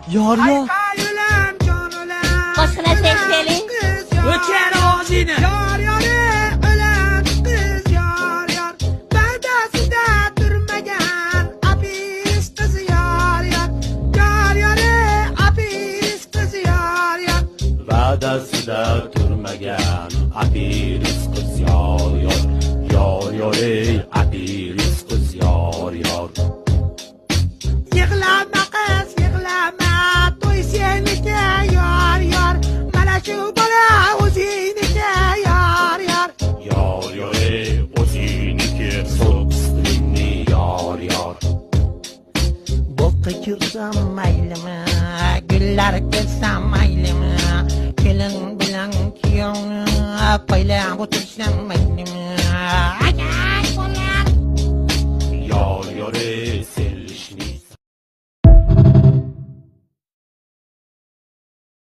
Yor yor. Qo'shni seçelim. O'char og'zingni. Yar yore ölen kız yar yar. Bedasida durmagan apis kız yar yar. Yar yore apis kız yar yar. Va'dasida turmagan apiris qiz yor yor. Yor yor ey apiris qiz yor yor. Yığlama kız yığlama. Toy senike yar yar. Mana şu bola o'zinike yar yar. Yor yor ey o'ziniki so'qstinni yor yor. Boqqa kirsam maylimi, gullar kelsam maylimi, kelin bilan kuyovni poylab o'tirsam maylimi.